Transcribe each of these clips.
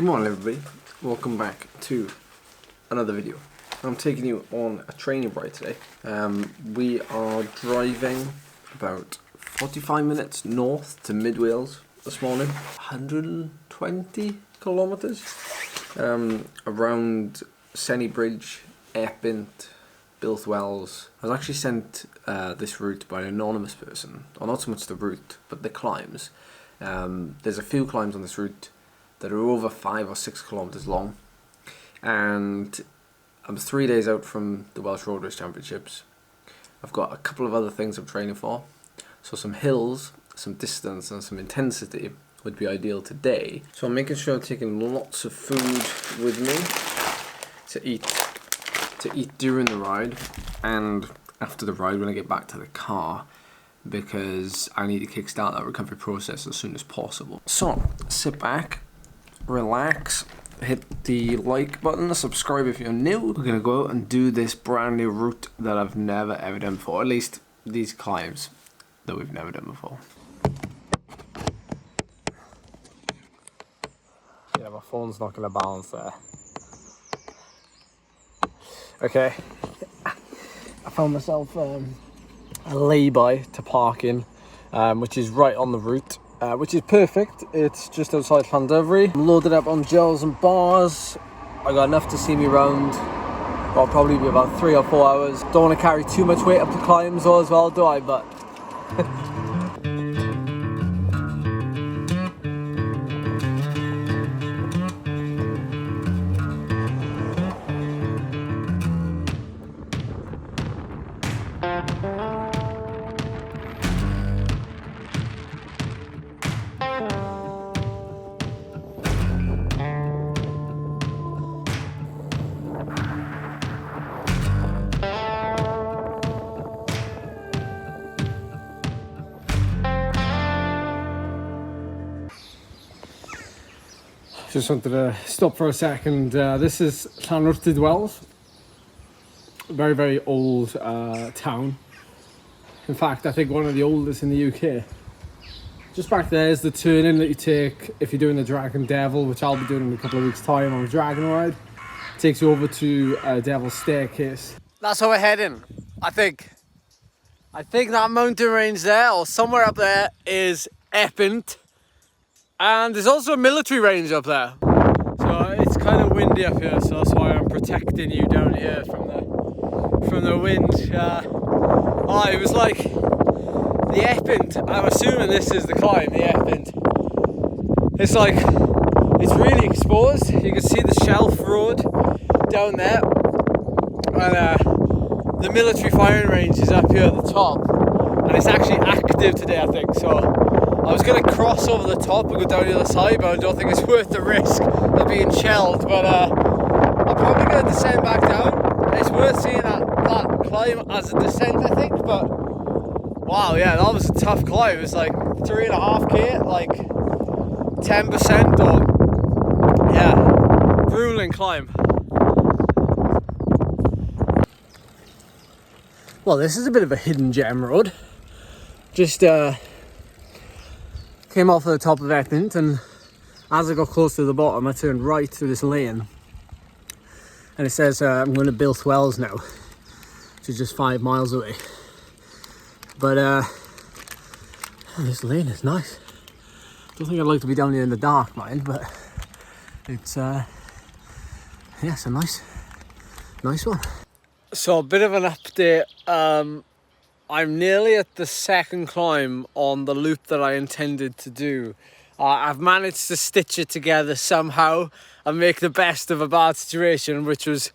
Good morning everybody, welcome back to another video. I'm taking you on a training ride today. We are driving about 45 minutes north to mid Wales this morning, 120 kilometres around Senny Bridge, Epynt, Bilthwells. I was actually sent this route by an anonymous person, or not so much the route but the climbs. There's a few climbs on this route that are over 5 or 6 kilometres long, and I'm 3 days out from the Welsh Road Race Championships. I've got a couple of other things I'm training for, so some hills, some distance and some intensity would be ideal today. So I'm making sure I'm taking lots of food with me to eat during the ride and after the ride when I get back to the car, because I need to kickstart that recovery process as soon as possible. So sit back, relax, hit the like button, subscribe if you're new. We're gonna go out and do this brand new route that I've never ever done before, at least these climbs that we've never done before. Yeah, my phone's not gonna balance there. Okay, I found myself a lay-by to park in, which is right on the route. Which is perfect. It's just outside Llandovery. I'm loaded up on gels and bars. I got enough to see me round. Well, probably be about 3 or 4 hours. Don't want to carry too much weight up the climbs though as well, do I? But just wanted to stop for a second. This is Llanwrtydwells, a very, very old town. In fact, I think one of the oldest in the UK. Just back there is the turning that you take if you're doing the Dragon Devil, which I'll be doing in a couple of weeks' time on a dragon ride. It takes you over to Devil's Staircase. That's how we're heading, I think. I think that mountain range there, or somewhere up there, is Epynt. And there's also a military range up there. So it's kind of windy up here, so that's why I'm protecting you down here from the wind. Oh, it was like the Epynt. I'm assuming this is the climb, the Epynt. It's like, it's really exposed. You can see the Shelf Road down there. And the military firing range is up here at the top. And it's actually active today, I think. So I was going to cross over the top and go down the other side, but I don't think it's worth the risk of being shelled. But I'm probably going to descend back down. It's worth seeing that climb as a descent, I think. But wow, yeah, that was a tough climb. It was like 3.5k, like 10% or yeah, grueling climb. Well, this is a bit of a hidden gem road. Just came off at the top of Epynt, and as I got close to the bottom I turned right through this lane, and it says I'm going to Bilthwells now, which is just 5 miles away. But this lane is nice. Don't think I'd like to be down here in the dark, mind, but it's yeah, it's a nice one. So a bit of an update. I'm nearly at the second climb on the loop that I intended to do. I've managed to stitch it together somehow and make the best of a bad situation, which was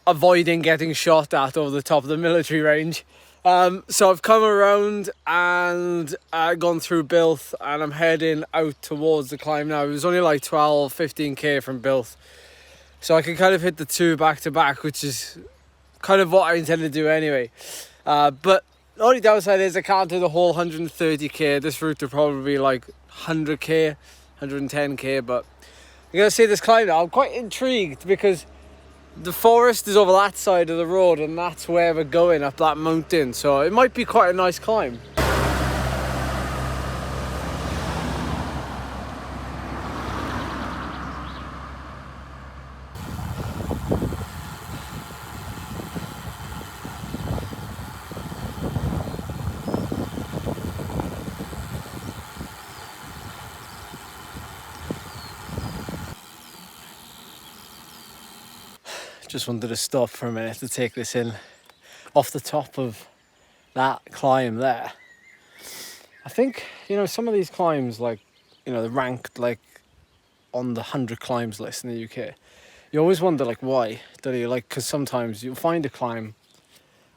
avoiding getting shot at over the top of the military range. So I've come around and gone through Bilth, and I'm heading out towards the climb now. It was only like 12-15k from Bilth, so I can kind of hit the 2 back to back, which is kind of what I intended to do anyway. But the only downside is I can't do the whole 130k. This route would probably be like 100k, 110k, but I'm going to see this climb now. I'm quite intrigued because the forest is over that side of the road, and that's where we're going, up that mountain. So it might be quite a nice climb. just wanted to stop for a minute to take this in. Off the top of that climb there, I think, you know, some of these climbs, like, you know, they're ranked like on the 100 climbs list in the UK. You always wonder, like, why? Do you, like, because sometimes you'll find a climb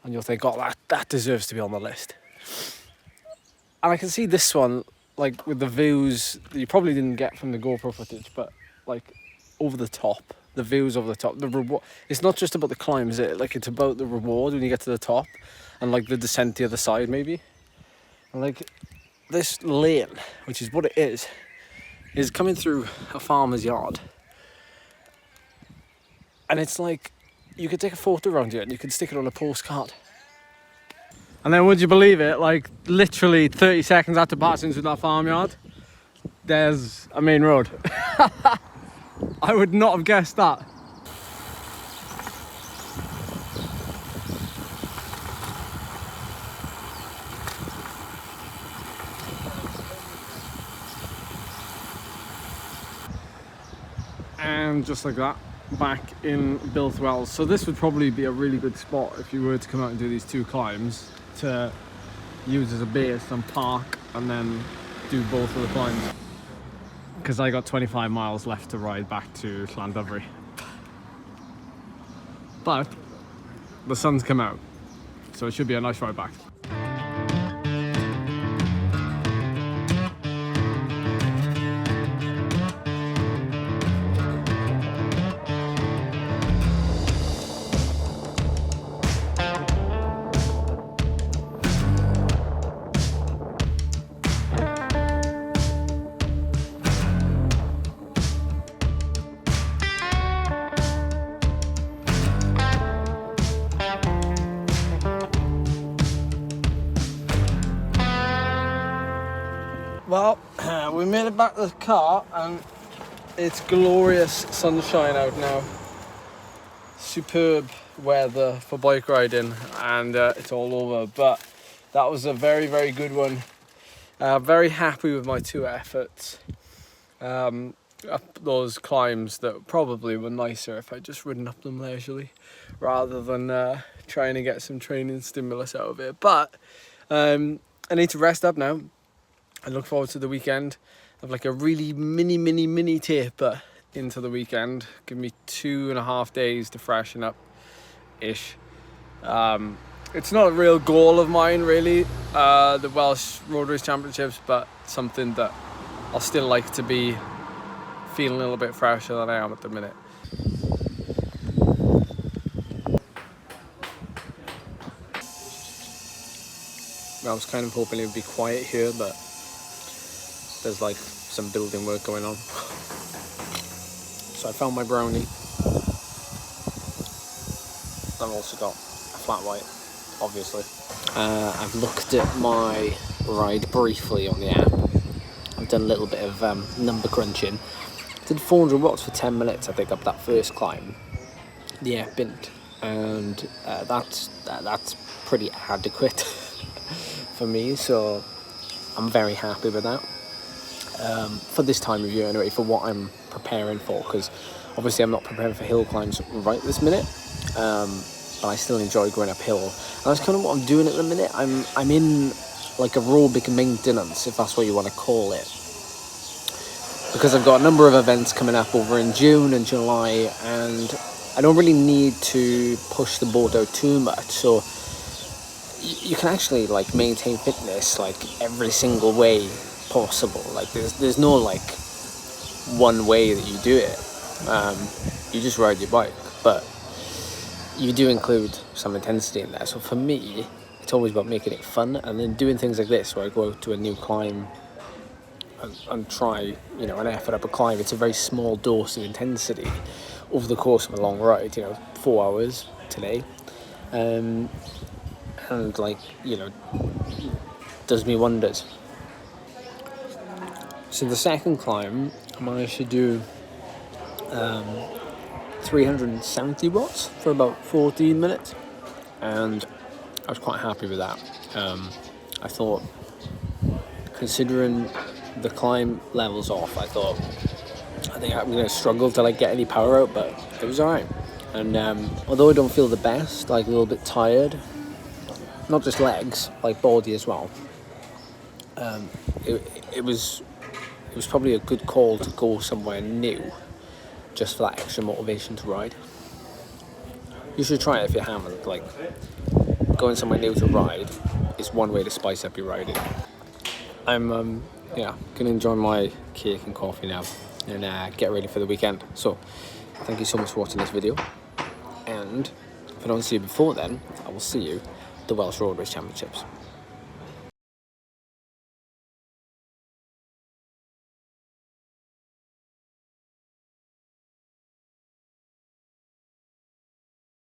and you'll think, oh, that deserves to be on the list. And I can see this one, like, with the views that you probably didn't get from the GoPro footage, but, like, over the top, the views over the top, the reward. It's not just about the climb, is it? Like, it's about the reward when you get to the top and, like, the descent to the other side, maybe. And, like, this lane, which is what it is coming through a farmer's yard. And it's like, you could take a photo around here and you could stick it on a postcard. And then would you believe it, like literally 30 seconds after passing through that farmyard, there's a main road. I would not have guessed that. And just like that, back in Bilthwells. So this would probably be a really good spot if you were to come out and do these 2 climbs, to use as a base and park and then do both of the climbs. Because I got 25 miles left to ride back to Llandovery. But the sun's come out, so it should be a nice ride back. Well, we made it back to the car and it's glorious sunshine out now. Superb weather for bike riding, and it's all over. But that was a very, very good one. Very happy with my 2 efforts. Up those climbs that probably were nicer if I'd just ridden up them leisurely rather than trying to get some training stimulus out of it. But I need to rest up now. I look forward to the weekend. I have like a really mini taper into the weekend. Give me 2.5 days to freshen up ish. It's not a real goal of mine really, the Welsh Road Race Championships, but something that I'll still like to be feeling a little bit fresher than I am at the minute. I was kind of hoping it would be quiet here, but there's like some building work going on. So I found my brownie. I've also got a flat white, obviously. I've looked at my ride briefly on the app. I've done a little bit of number crunching. Did 400 watts for 10 minutes, I think, up that first climb, the Epynt, and that's pretty adequate for me. So I'm very happy with that. For this time of year anyway, for what I'm preparing for, because obviously I'm not preparing for hill climbs right this minute, but I still enjoy going uphill, and that's kind of what I'm doing at the minute. I'm in like aerobic maintenance, if that's what you want to call it, because I've got a number of events coming up over in June and July, and I don't really need to push the boat out too much, so you can actually like maintain fitness like every single way possible. Like there's no like one way that you do it. You just ride your bike, but you do include some intensity in there. So for me, it's always about making it fun, and then doing things like this where I go out to a new climb and try, you know, an effort up a climb. It's a very small dose of intensity over the course of a long ride, you know, 4 hours today, and like, you know, does me wonders. So the second climb, I managed to do 370 watts for about 14 minutes, and I was quite happy with that. I thought, considering the climb levels off, I think I'm going to struggle to like get any power out, but it was alright. And although I don't feel the best, like a little bit tired, not just legs, like body as well, it was probably a good call to go somewhere new, just for that extra motivation to ride. You should try it if you haven't. Like, going somewhere new to ride is one way to spice up your riding. I'm gonna enjoy my cake and coffee now and get ready for the weekend. So thank you so much for watching this video, and if I don't see you before then, I will see you at the Welsh Road Race Championships.